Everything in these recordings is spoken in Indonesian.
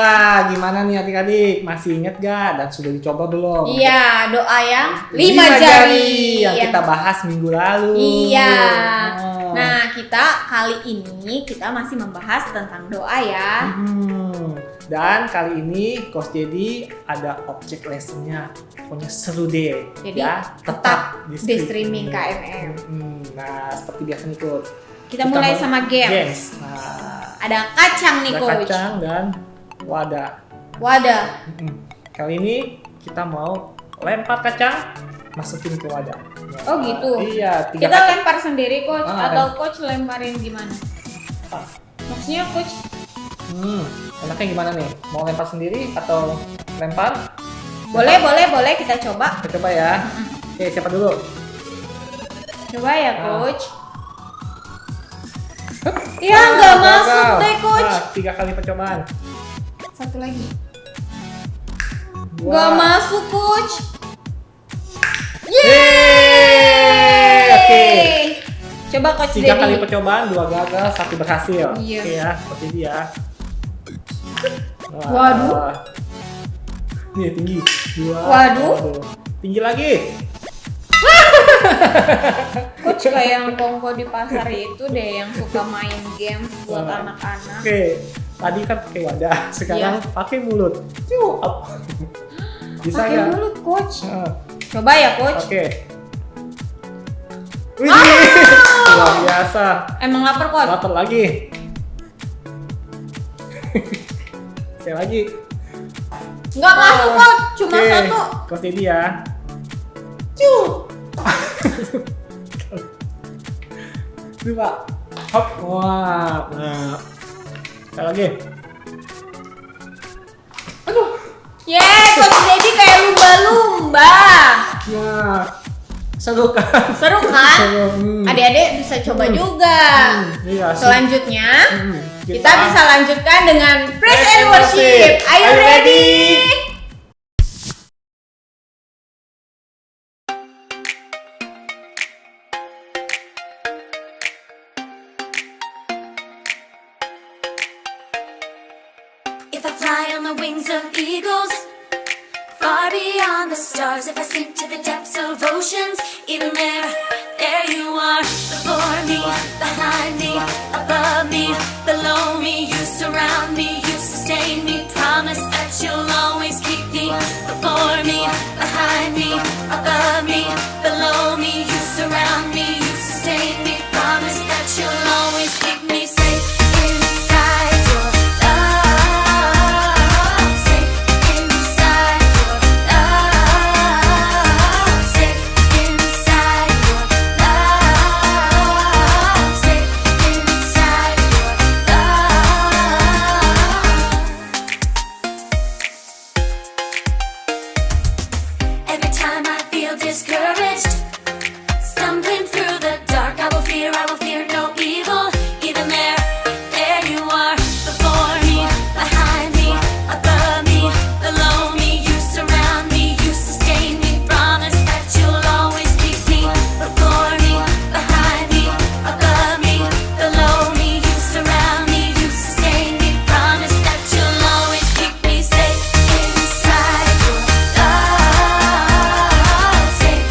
Wah, gimana nih adik-adik? Masih inget gak? Dan sudah dicoba belum? Iya, doa yang 5 jari jari. yang kita bahas minggu lalu. Iya. Oh. Nah, kita kali ini kita masih membahas tentang doa ya. Dan kali ini Coach Dedi ada objek lessonnya. Pokoknya seru deh. Jadi ya, tetap di streaming KMM. Nah, seperti biasa nih Coach. Kita mulai sama games. Nah, ada kacang nih ada Coach. kacang dan wadah. Kali ini kita mau lempar kacang, masukin ke wadah. Nah, Oh gitu. Iya. Kita kacang. lempar sendiri Coach Ah, atau Coach lemparin gimana? Maksudnya Coach? Enaknya gimana nih? Mau lempar sendiri atau lempar? Boleh kita coba. Kita coba ya. Oke, siapa dulu? Coba ya Coach. Hup. Ya nggak gagal. masuk deh Coach. 3 kali percobaan. Satu lagi. Wah. Nggak masuk Coach. Yeay! Oke. Coba Coach 3 kali Dedi. percobaan, 2 gagal, 1 berhasil. Iya. Oke ya, seperti dia. Wah. Waduh. Nih tinggi. 2. Waduh. Tinggi lagi. Coach kayak yang kongko di pasar itu deh yang suka main game buat Wah. anak-anak. Oke. Tadi kan pakai wadah, sekarang pakai mulut. Ciu. Bisa Pakai nggak? mulut Coach. Nah, Coba ya Coach. Oke. Wih, luar biasa. Emang lapar Coach? Lapar lagi. Sekali lagi. Nggak masuk Coach, cuma Oke, satu. Coach Dedi ya. Cuh. Coba. Hop. Wah. Nah. Sekali lagi. Aduh. Yeay, Coach Dedi kayak lumba-lumba. Nah. Seru kan? Seru kan? Seru. Adik-adik bisa coba juga. Iya. Selanjutnya, Kita kita bisa lanjutkan dengan praise and worship. Are you ready? If I fly on the wings of eagles, far beyond the stars, if I sink to the depths of oceans, even there you are, before me, behind me, above me, below me, you surround me, you sustain me, promise that you'll always keep me, before me, behind me, above me, below me, you surround me, you sustain me, promise that you'll always keep me safe inside your love, safe inside your love, safe inside your love, safe inside your love. Every time I feel discouraged, stumbling through the dark, I will fear no evil. Even there you are, before me, behind me, above me, below me, you surround me, you sustain me, promise that you'll always keep me, before me, behind me, above me, below me, you surround me, you sustain me, promise that you'll always keep me safe inside your love, safe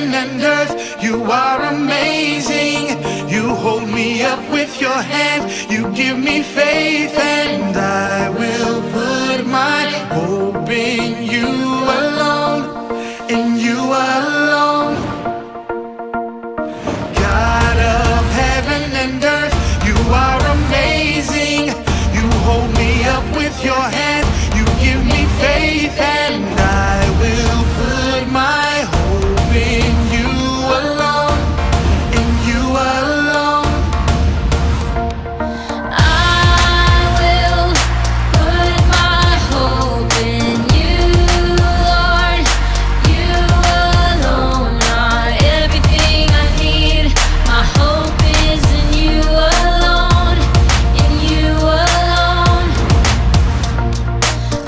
heaven and earth, you are amazing. You hold me up with your hand, you give me faith, and I will put my hope in you alone, in you alone. God of heaven and earth, you are amazing. You hold me up with your hand, you give me faith, and I will put my hope in you alone, in you alone. I will put my hope in you, Lord. You alone are everything I need. My hope is in you alone, in you alone.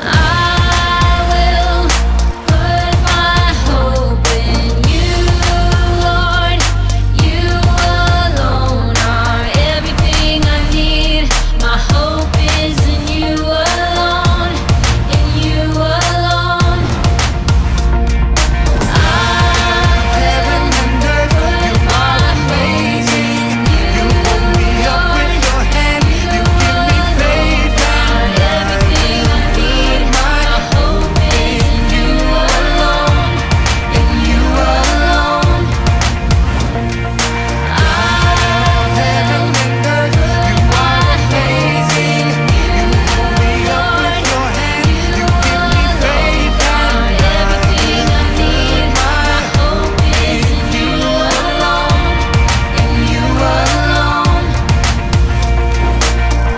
I will put my hope in you, Lord. You alone are everything I need. My hope is in you alone, in you alone. Heaven and earth, you are amazing. You hold me up with your hand, you give me faith, and Everything I need. My hope is in you alone, in you alone. heaven and earth, you are amazing. You hold me up with your hand, you give me faith, and Everything I need. My hope is in you alone, in you alone.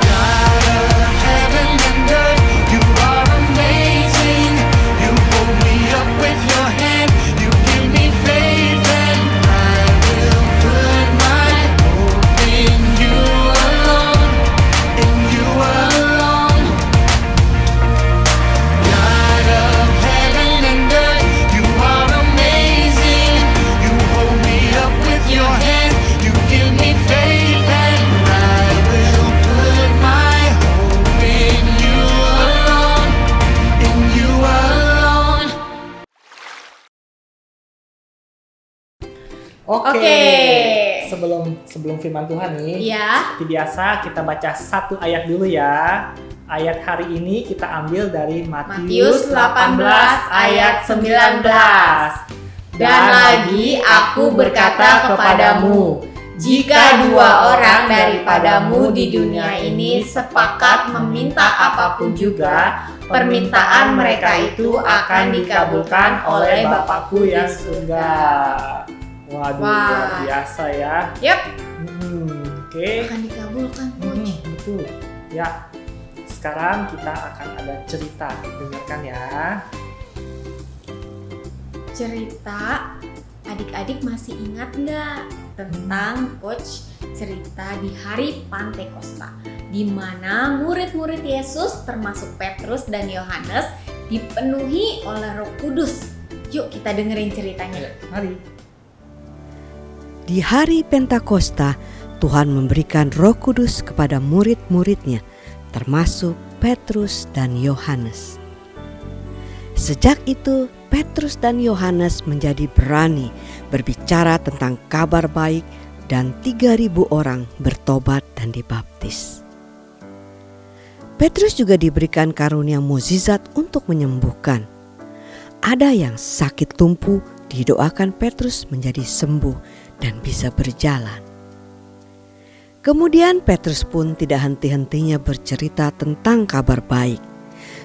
God of heaven and earth, you are amazing. You hold me up with your hand, you give me faith, and I will put my hope in you alone, in you alone. God of heaven and earth, you are amazing. You hold me up with your hand, you give me faith, and I will put my hope in you alone, in you alone. Oke. Sebelum firman Tuhan nih, Ya. seperti biasa kita baca satu ayat dulu ya. Ayat hari ini kita ambil dari Matius 18 ayat 19. Dan lagi aku berkata kepadamu, jika dua orang daripadamu di dunia ini sepakat meminta apapun juga, permintaan mereka itu akan dikabulkan oleh Bapakku yang surga. Waduh, Wah. luar biasa ya. Yap, Oke. akan dikabulkan, Coach. Betul. Ya. Sekarang kita akan ada cerita, dengarkan ya. Cerita, adik-adik masih ingat nggak tentang Coach cerita di hari Pantekosta, di mana murid-murid Yesus termasuk Petrus dan Yohanes dipenuhi oleh Roh Kudus. Yuk kita dengerin ceritanya. Mari. Di hari Pentakosta, Tuhan memberikan Roh Kudus kepada murid-muridnya, termasuk Petrus dan Yohanes. Sejak itu, Petrus dan Yohanes menjadi berani berbicara tentang kabar baik dan 3.000 orang bertobat dan dibaptis. Petrus juga diberikan karunia mukjizat untuk menyembuhkan. Ada yang sakit lumpuh, didoakan Petrus menjadi sembuh dan bisa berjalan. Kemudian Petrus pun tidak henti-hentinya bercerita tentang kabar baik,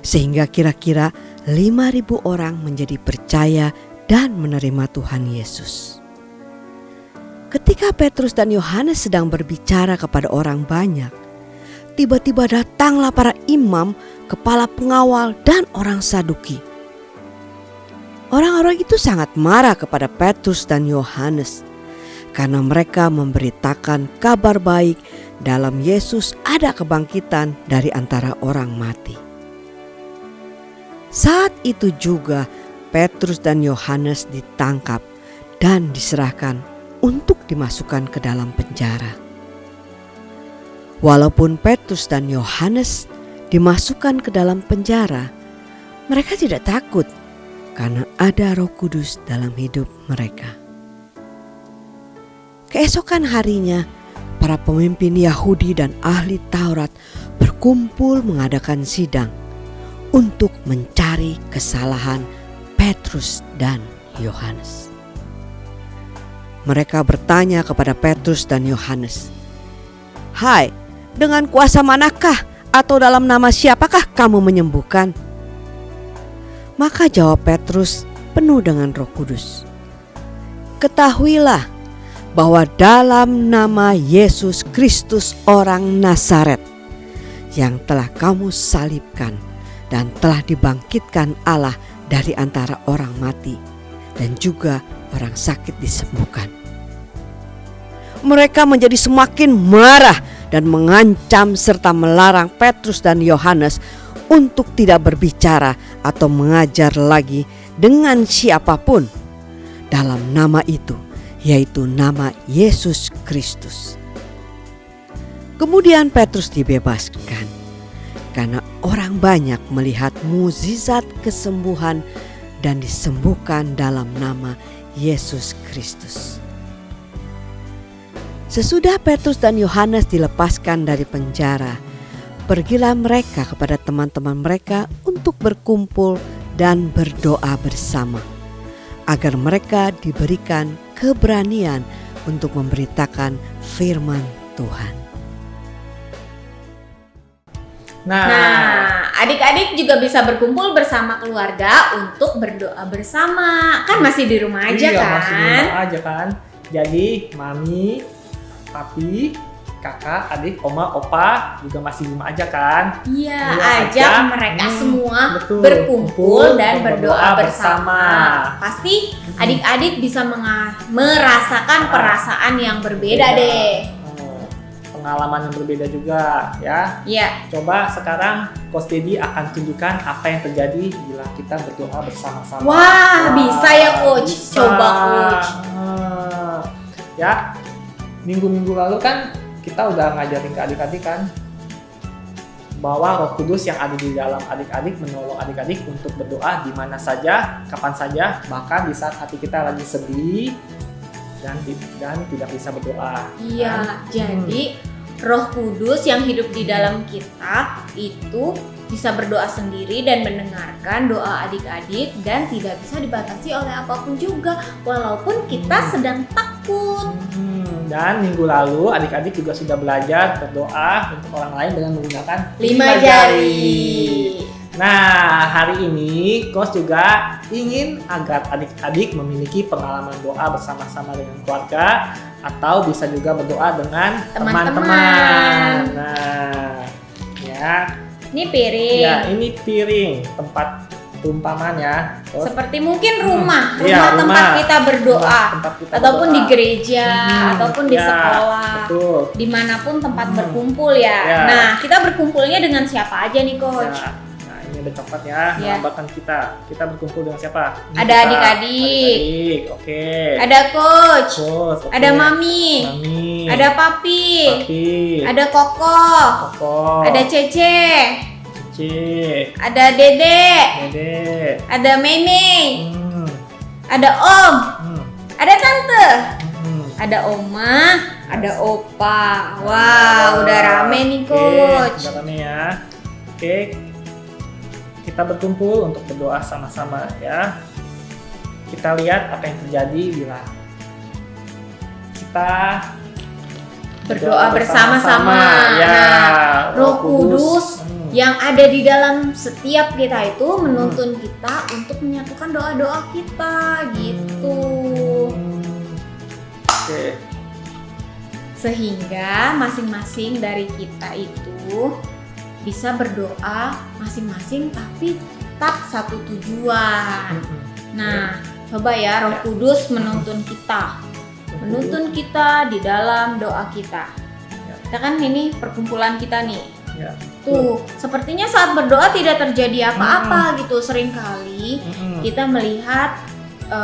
sehingga kira-kira 5.000 orang menjadi percaya dan menerima Tuhan Yesus. Ketika Petrus dan Yohanes sedang berbicara kepada orang banyak, tiba-tiba datanglah para imam, kepala pengawal, dan orang Saduki. Orang-orang itu sangat marah kepada Petrus dan Yohanes karena mereka memberitakan kabar baik dalam Yesus ada kebangkitan dari antara orang mati. Saat itu juga Petrus dan Yohanes ditangkap dan diserahkan untuk dimasukkan ke dalam penjara. Walaupun Petrus dan Yohanes dimasukkan ke dalam penjara, mereka tidak takut karena ada Roh Kudus dalam hidup mereka. keesokan harinya, para pemimpin Yahudi dan ahli Taurat berkumpul mengadakan sidang untuk mencari kesalahan Petrus dan Yohanes. Mereka bertanya kepada Petrus dan Yohanes, "Hai, dengan kuasa manakah atau dalam nama siapakah kamu menyembuhkan?" Maka jawab Petrus penuh dengan Roh Kudus, "Ketahuilah bahwa dalam nama Yesus Kristus orang Nazaret yang telah kamu salibkan dan telah dibangkitkan Allah dari antara orang mati dan juga orang sakit disembuhkan." Mereka menjadi semakin marah dan mengancam serta melarang Petrus dan Yohanes untuk tidak berbicara atau mengajar lagi dengan siapapun dalam nama itu, yaitu nama Yesus Kristus. Kemudian Petrus dibebaskan karena orang banyak melihat mukjizat kesembuhan dan disembuhkan dalam nama Yesus Kristus. Sesudah Petrus dan Yohanes dilepaskan dari penjara, pergilah mereka kepada teman-teman mereka untuk berkumpul dan berdoa bersama, agar mereka diberikan keberanian untuk memberitakan firman Tuhan. Nah, adik-adik juga bisa berkumpul bersama keluarga untuk berdoa bersama. Kan masih di rumah aja iya, kan? masih di rumah aja kan. Jadi mami, papi, kakak, adik, oma, opa juga masih di rumah aja kan. Iya, Iya, ajak ajak. mereka semua Betul. berkumpul dan Berdoa berdoa bersama. bersama. Pasti adik-adik bisa merasakan perasaan yang berbeda Beda. deh. Pengalaman yang berbeda juga ya. Iya. Coba sekarang Coach Dedi akan tunjukkan apa yang terjadi bila kita berdoa bersama-sama. Wah, bisa ya, Coach? Bisa. Coba, Coach. Ya, minggu-minggu lalu kan kita udah ngajarin ke adik-adik kan bahwa Roh Kudus yang ada di dalam adik-adik menolong adik-adik untuk berdoa di mana saja, kapan saja, bahkan di saat hati kita lagi sedih dan tidak bisa berdoa. Iya, jadi Roh Kudus yang hidup di dalam kita itu bisa berdoa sendiri dan mendengarkan doa adik-adik dan tidak bisa dibatasi oleh apapun juga walaupun kita sedang takut. Dan minggu lalu adik-adik juga sudah belajar berdoa untuk orang lain dengan menggunakan 5 jari. Nah, hari ini Coach juga ingin agar adik-adik memiliki pengalaman doa bersama-sama dengan keluarga atau bisa juga berdoa dengan teman-teman. Nah, ya. Ini piring. Ya, ini piring tempat perumpamaan ya. Coach. Seperti mungkin rumah Iya, tempat rumah. kita berdoa, Tempat kita ataupun berdoa. di gereja, ataupun di Ya, sekolah, betul. dimanapun tempat berkumpul ya. Ya. Nah, kita berkumpulnya dengan siapa aja nih, Coach? Ya. Nah, ini ada coklat ya, Ya. melambangkan kita. Kita berkumpul dengan siapa? Ini Ada kita. adik-adik. Adik-adik, oke. Ada Coach, Coach, oke. ada Mami, Mami. ada Papi, Papi. ada Koko, Koko. ada Cece, Cici. ada Dede, Dede. ada Meme, Hmm. ada Om, Hmm. ada Tante, Hmm. ada Oma, ada Opa. Wah, udah rame nih, Oke, Coach. udah rame ya. Oke. Kita berkumpul untuk berdoa sama-sama ya. Kita lihat apa yang terjadi bila kita Berdoa bersama-sama. Ya, Nah, Roh Kudus Hmm. yang ada di dalam setiap kita itu menuntun kita untuk menyatukan doa-doa kita gitu. Oke. Sehingga masing-masing dari kita itu bisa berdoa masing-masing tapi tetap satu tujuan. Nah, coba ya Roh Kudus menuntun kita. Menuntun kita di dalam doa kita. Kita kan ini perkumpulan kita nih. Ya. Tuh, sepertinya saat berdoa tidak terjadi apa-apa gitu. Seringkali kita melihat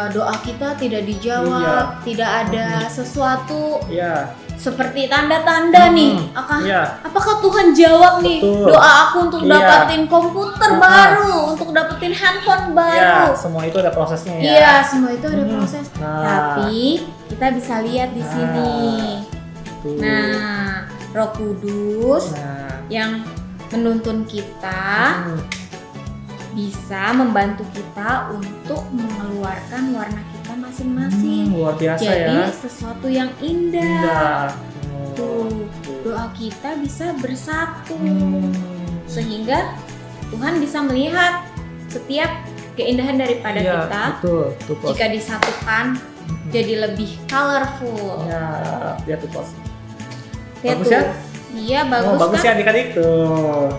doa kita tidak dijawab, tidak ada sesuatu. Ya. seperti tanda-tanda nih. Iya. Apakah Tuhan jawab nih Betul. doa aku untuk Iya. dapetin komputer baru, untuk dapetin handphone Ya, baru? semua itu ada prosesnya ya. Iya, semua itu ada proses. Nah. Tapi kita bisa lihat di sini. Tuh. Nah, Roh Kudus Nah. yang menuntun kita bisa membantu kita untuk mengeluarkan warna kita masing-masing. Luar biasa Jadi ya. sesuatu yang indah. Indah. Tuh, doa kita bisa bersatu sehingga Tuhan bisa melihat setiap keindahan daripada Iya, kita betul, tuh, Pos. jika disatukan jadi lebih colorful. Ya, lihat tuh, Pos. Lihat Bagus tuh. ya? Iya, bagus, Bagus kan? ya adik-adik tuh.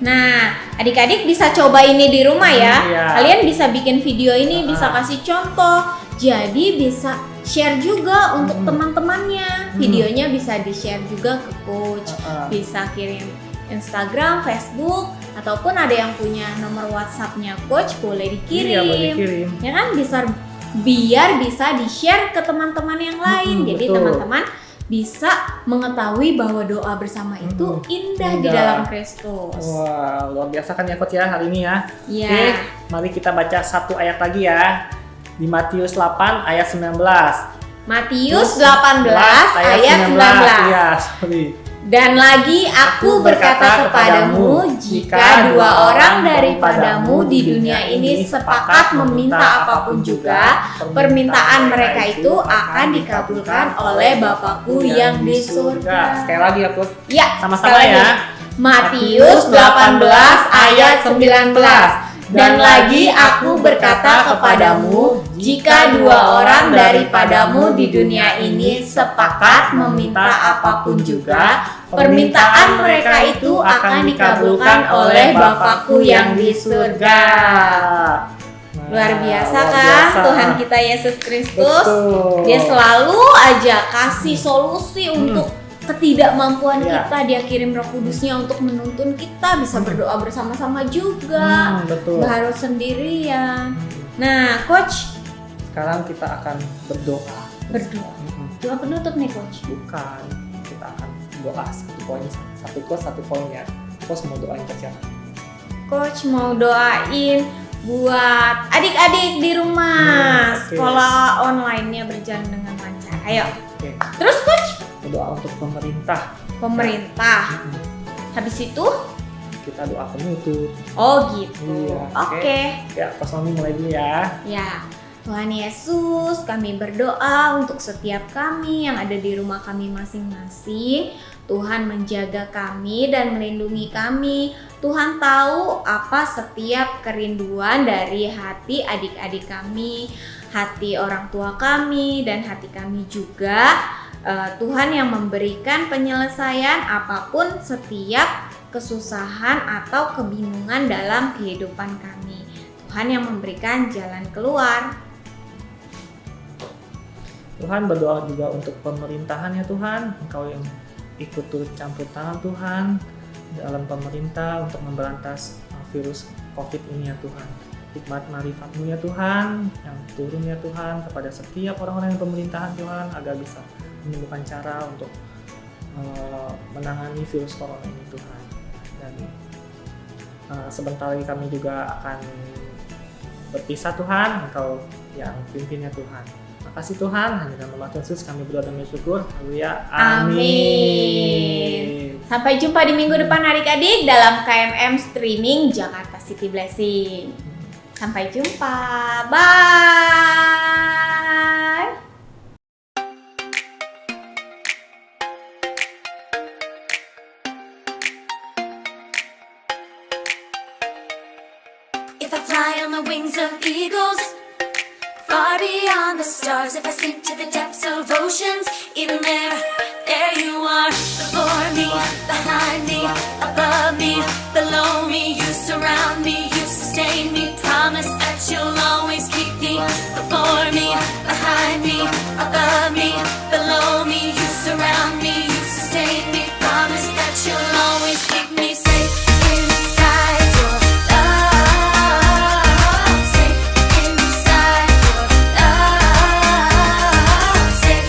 Nah, adik-adik bisa coba ini di rumah ya. Iya. Kalian bisa bikin video ini, bisa kasih contoh. Jadi bisa share juga untuk teman-temannya. Videonya bisa di-share juga ke coach. Bisa kirim Instagram, Facebook, ataupun ada yang punya nomor WhatsApp-nya coach boleh dikirim. Iya, boleh dikirim. Ya kan, biar bisa di-share ke teman-teman yang lain. Jadi betul. teman-teman bisa mengetahui bahwa doa bersama itu indah di Indah. dalam Kristus. Wah, luar biasa kan ya Coach ya hari ini ya. Iya. Oke, mari kita baca satu ayat lagi ya. Di Matius 8 ayat 19. Matius 18 ayat 19. Iya, sorry. Dan lagi aku berkata kepadamu, jika dua orang daripadamu di dunia ini sepakat meminta apapun juga, permintaan mereka itu akan dikabulkan oleh Bapakku yang di surga. Sekali lagi ya Coach. Ya, Sama-sama sekali ya. lagi. Matius 18 ayat 19. Dan lagi aku berkata kepadamu, jika dua orang daripadamu di dunia ini sepakat meminta apapun juga, permintaan mereka itu akan dikabulkan oleh Bapakku yang di surga. Luar biasa kan Tuhan kita Yesus Kristus. Betul. Dia selalu aja kasih solusi untuk ketidakmampuan Iya. kita. Dia kirim Roh Kudusnya untuk menuntun kita bisa berdoa bersama-sama juga. Betul. Nggak harus sendirian. Nah, coach, Sekarang kita akan berdoa. berdoa. Doa penutup nih, coach. Bukan, kita akan doa satu poin ya. Coach mau doain ke siapa? Coach mau doain buat adik-adik di rumah. Oke. Sekolah online-nya berjalan dengan lancar. Ayo. Oke, Terus coach, doa untuk pemerintah. pemerintah. Habis itu, Kita doa penutup. oh gitu. Iya, Oke. Ya, Coach Mami mulai dulu ya. Ya, Tuhan Yesus, kami berdoa untuk setiap kami yang ada di rumah kami masing-masing. Tuhan menjaga kami dan melindungi kami. Tuhan tahu apa setiap kerinduan dari hati adik-adik kami, hati orang tua kami, dan hati kami juga. Tuhan yang memberikan penyelesaian apapun setiap kesusahan atau kebingungan dalam kehidupan kami. Tuhan yang memberikan jalan keluar. Tuhan berdoa juga untuk pemerintahan ya Tuhan. Engkau yang ikut turut campur tangan Tuhan dalam pemerintah untuk memberantas virus COVID ini ya Tuhan. Hikmat marifat-Mu ya Tuhan yang turun ya Tuhan kepada setiap orang-orang yang pemerintahan Tuhan agar bisa menemukan cara untuk menangani virus corona ini Tuhan. Dan sebentar lagi kami juga akan berpisah Tuhan, Engkau yang pimpinnya Tuhan. Makasih Tuhan, hanya dalam nama Tuhan Yesus kami berdoa dan bersyukur. Haleluya. Amin. Sampai jumpa di minggu depan adik-adik dalam KMM Streaming Jakarta City Blessing. Sampai jumpa. Bye. If I fly on the wings of eagles, far beyond the stars, if I sink to the depths of oceans, even there you are, before me, behind me, above me, below me, you surround me, you sustain me, promise that you'll always keep me, before me, behind me, above me, below me, you surround me, you sustain me, promise that you'll always keep me safe inside your love, safe inside your love, safe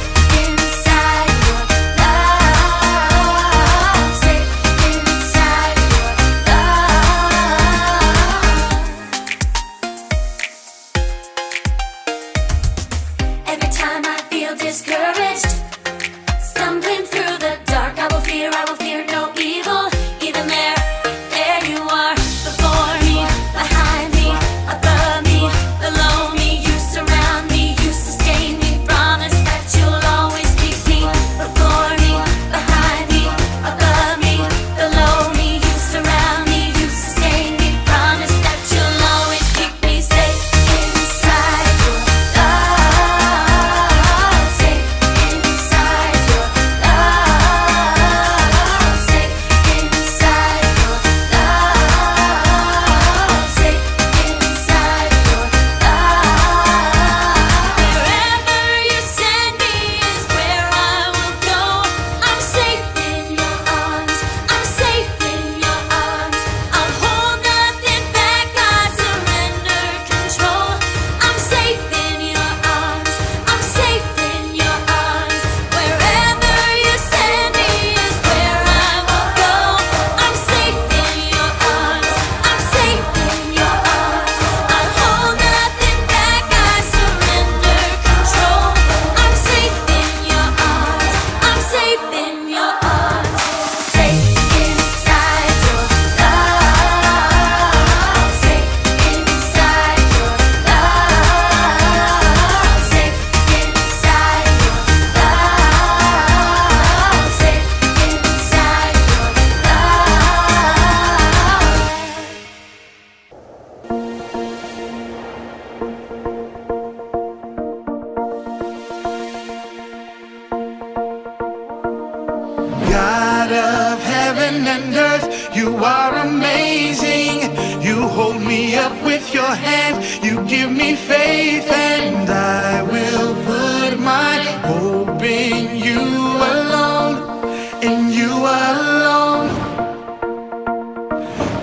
with your hand. You give me faith, and I will put my hope in you alone, in you alone.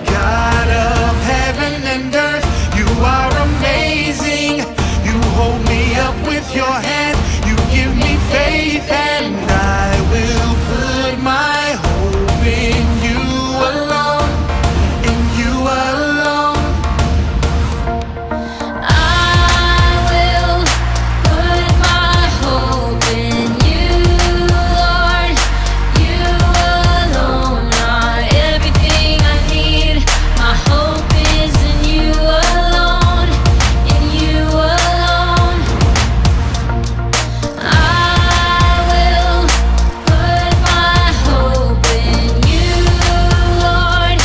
God of heaven and earth, you are amazing. You hold me up with your hand. You give me faith, and I will put my hope in you alone, in you alone. I will put my hope in you, Lord. You alone are everything I need. My hope is in you alone, in you alone. I will put my hope in you, Lord.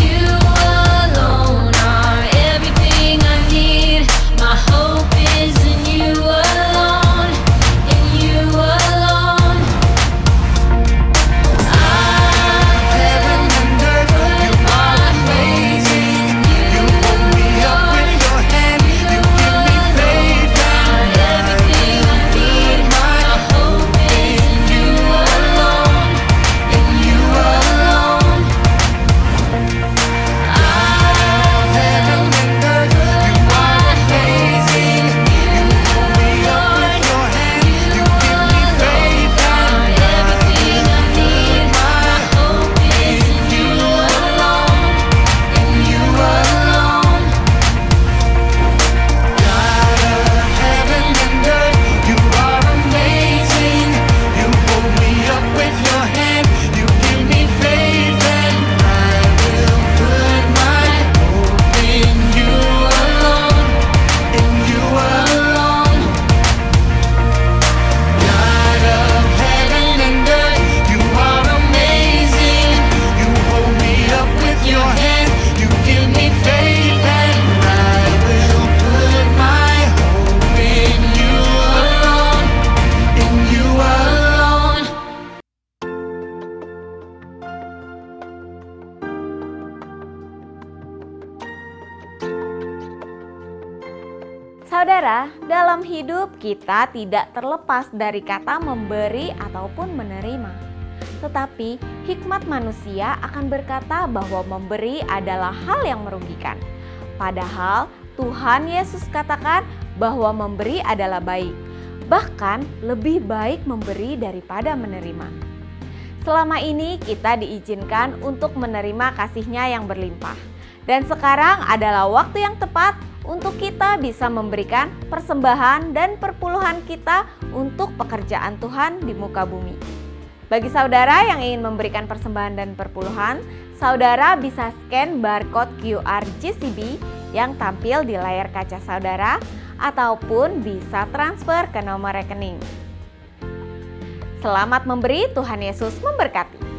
You alone are everything I need. My hope is in you alone, in you alone. Heaven and earth, you are amazing. You hold me up with your hand. You give me faith, and Everything I need. My hope is in you alone, in you alone. Heaven and earth, you are amazing. You hold me up with your hand. You give me faith, and everything I need. My hope is in you alone, in you alone. God of heaven and earth, you are amazing. You hold me up with your hand. You give me faith, and I will put my hope in you alone, in you alone. God of heaven and earth, you are amazing. You hold me up with your hand. You give me faith, and I will put my hope in you alone, in you alone. Saudara, dalam hidup kita tidak terlepas dari kata memberi ataupun menerima. Tetapi hikmat manusia akan berkata bahwa memberi adalah hal yang merugikan. Padahal Tuhan Yesus katakan bahwa memberi adalah baik. Bahkan lebih baik memberi daripada menerima. Selama ini kita diizinkan untuk menerima kasih-Nya yang berlimpah. Dan sekarang adalah waktu yang tepat untuk kita bisa memberikan persembahan dan perpuluhan kita untuk pekerjaan Tuhan di muka bumi. Bagi saudara yang ingin memberikan persembahan dan perpuluhan, saudara bisa scan barcode QR JCB yang tampil di layar kaca saudara ataupun bisa transfer ke nomor rekening. Selamat memberi, Tuhan Yesus memberkati.